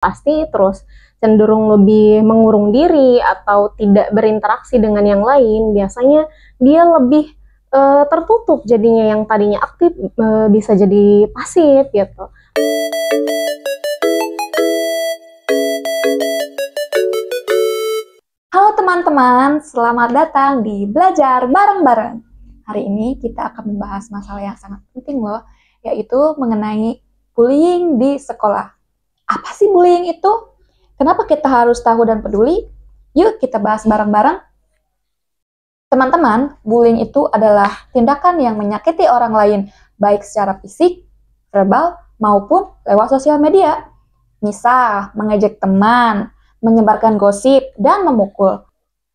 pasti, terus cenderung lebih mengurung diri atau tidak berinteraksi dengan yang lain, biasanya dia lebih tertutup jadinya, yang tadinya aktif bisa jadi pasif gitu. Halo teman-teman, selamat datang di Belajar Bareng-Bareng. Hari ini kita akan membahas masalah yang sangat penting loh, yaitu mengenai bullying di sekolah. Apa sih bullying itu? Kenapa kita harus tahu dan peduli? Yuk kita bahas bareng-bareng. Teman-teman, bullying itu adalah tindakan yang menyakiti orang lain, baik secara fisik, verbal, maupun lewat sosial media. Misal, mengejek teman, menyebarkan gosip, dan memukul.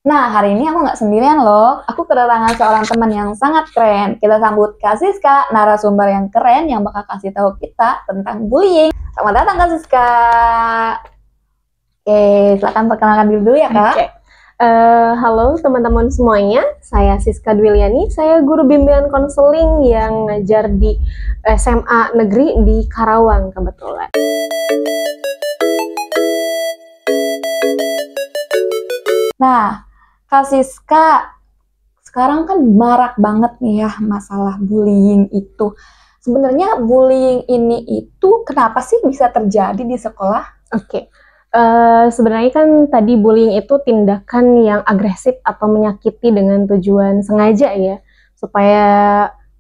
Nah, hari ini aku nggak sendirian loh. Aku kedatangan seorang teman yang sangat keren. Kita sambut Kak Siska, narasumber yang keren yang bakal kasih tahu kita tentang bullying. Selamat datang Kak Siska. Oke, silakan perkenalkan diri dulu ya Kak. Okay. Halo teman-teman semuanya, saya Siska Dwiliani, saya guru bimbingan konseling yang ngajar di SMA Negeri di Karawang kebetulan. Nah, Kak Siska, sekarang kan marak banget nih ya masalah bullying itu. Sebenarnya bullying ini itu kenapa sih bisa terjadi di sekolah? Oke. Sebenarnya kan tadi bullying itu tindakan yang agresif atau menyakiti dengan tujuan sengaja ya, supaya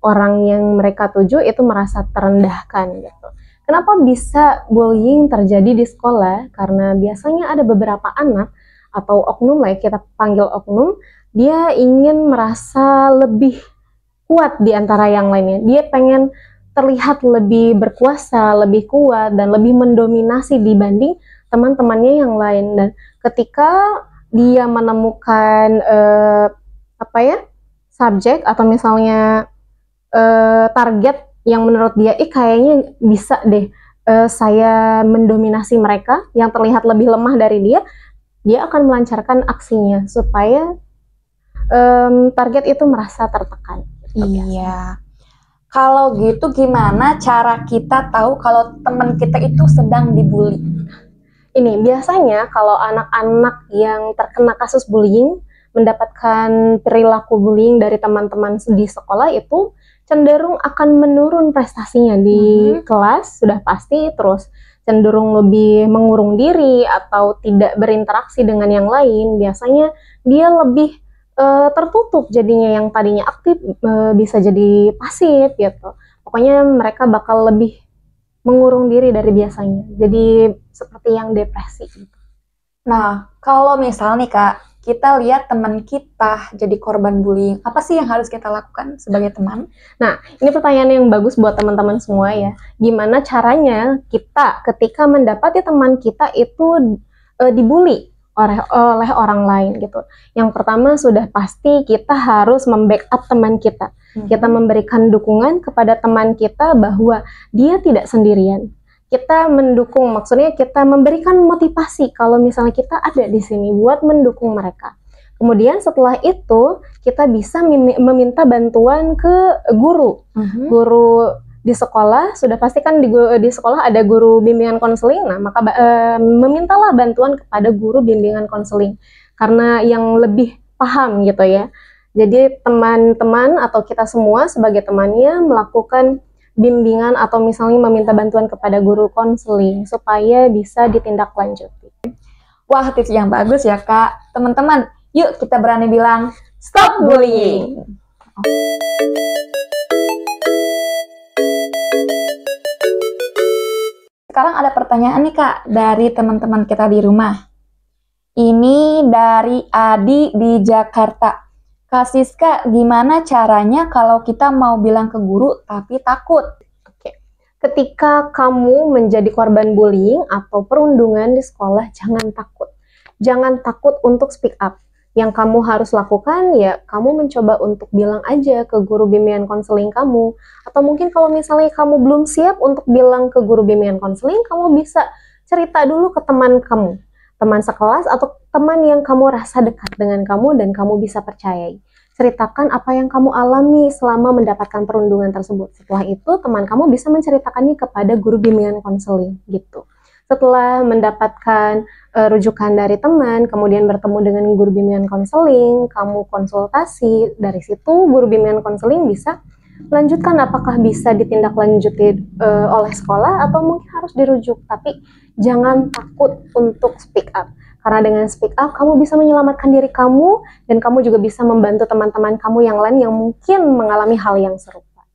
orang yang mereka tuju itu merasa terendahkan gitu. Kenapa bisa bullying terjadi di sekolah? Karena biasanya ada beberapa anak atau oknum lah, kita panggil oknum, dia ingin merasa lebih kuat di antara yang lainnya. Dia pengen terlihat lebih berkuasa, lebih kuat, dan lebih mendominasi dibanding teman-temannya yang lain. Dan ketika dia menemukan subjek atau misalnya target yang menurut dia kayaknya bisa deh saya mendominasi mereka yang terlihat lebih lemah dari dia akan melancarkan aksinya supaya target itu merasa tertekan. Iya. Kalau gitu gimana cara kita tahu kalau teman kita itu sedang dibully? Ini biasanya kalau anak-anak yang terkena kasus bullying mendapatkan perilaku bullying dari teman-teman di sekolah itu cenderung akan menurun prestasinya di kelas, sudah pasti, terus cenderung lebih mengurung diri atau tidak berinteraksi dengan yang lain. Biasanya dia lebih tertutup jadinya, yang tadinya aktif bisa jadi pasif gitu. Pokoknya mereka bakal lebih mengurung diri dari biasanya, jadi seperti yang depresi gitu. Nah, kalau misal nih Kak, kita lihat teman kita jadi korban bullying, apa sih yang harus kita lakukan sebagai teman? Nah, ini pertanyaan yang bagus buat teman-teman semua ya. Gimana caranya kita ketika mendapati teman kita itu dibully oleh orang lain gitu. Yang pertama sudah pasti kita harus membackup teman kita. Kita memberikan dukungan kepada teman kita bahwa dia tidak sendirian. Kita mendukung, maksudnya kita memberikan motivasi kalau misalnya kita ada di sini buat mendukung mereka. Kemudian setelah itu kita bisa meminta bantuan ke guru. Guru di sekolah, sudah pasti kan di sekolah ada guru bimbingan konseling. Nah, maka memintalah bantuan kepada guru bimbingan konseling karena yang lebih paham gitu ya. Jadi teman-teman atau kita semua sebagai temannya melakukan bimbingan atau misalnya meminta bantuan kepada guru konseling supaya bisa ditindaklanjuti. Wah, tips yang bagus ya Kak. Teman-teman, yuk kita berani bilang stop bullying. Sekarang ada pertanyaan nih Kak dari teman-teman kita di rumah. Ini dari Adi di Jakarta. Kak Siska, gimana caranya kalau kita mau bilang ke guru tapi takut? Oke. Ketika kamu menjadi korban bullying atau perundungan di sekolah, jangan takut. Jangan takut untuk speak up. Yang kamu harus lakukan ya kamu mencoba untuk bilang aja ke guru bimbingan konseling kamu. Atau mungkin kalau misalnya kamu belum siap untuk bilang ke guru bimbingan konseling, kamu bisa cerita dulu ke teman kamu, teman sekelas atau teman yang kamu rasa dekat dengan kamu dan kamu bisa percayai. Ceritakan apa yang kamu alami selama mendapatkan perundungan tersebut. Setelah itu teman kamu bisa menceritakannya kepada guru bimbingan konseling gitu. Setelah mendapatkan rujukan dari teman, kemudian bertemu dengan guru bimbingan konseling, kamu konsultasi, dari situ guru bimbingan konseling bisa lanjutkan apakah bisa ditindaklanjuti oleh sekolah atau mungkin harus dirujuk. Tapi jangan takut untuk speak up. Karena dengan speak up, kamu bisa menyelamatkan diri kamu dan kamu juga bisa membantu teman-teman kamu yang lain yang mungkin mengalami hal yang serupa.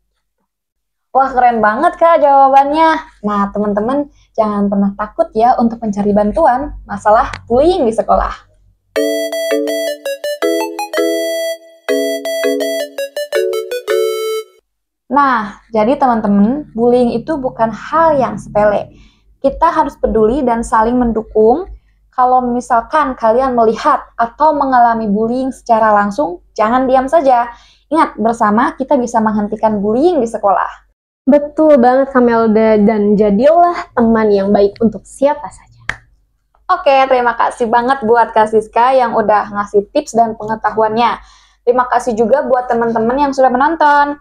Wah, keren banget Kak jawabannya. Nah, teman-teman jangan pernah takut ya untuk mencari bantuan masalah bullying di sekolah. Nah, jadi teman-teman, bullying itu bukan hal yang sepele. Kita harus peduli dan saling mendukung. Kalau misalkan kalian melihat atau mengalami bullying secara langsung, jangan diam saja. Ingat, bersama kita bisa menghentikan bullying di sekolah. Betul banget Kamelda, dan jadilah teman yang baik untuk siapa saja. Oke, terima kasih banget buat Kak Siska yang udah ngasih tips dan pengetahuannya. Terima kasih juga buat teman-teman yang sudah menonton.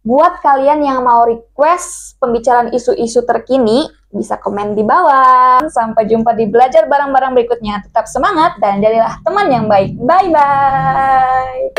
Buat kalian yang mau request pembicaraan isu-isu terkini, bisa komen di bawah. Sampai jumpa di belajar bareng-bareng berikutnya. Tetap semangat dan jadilah teman yang baik. Bye-bye!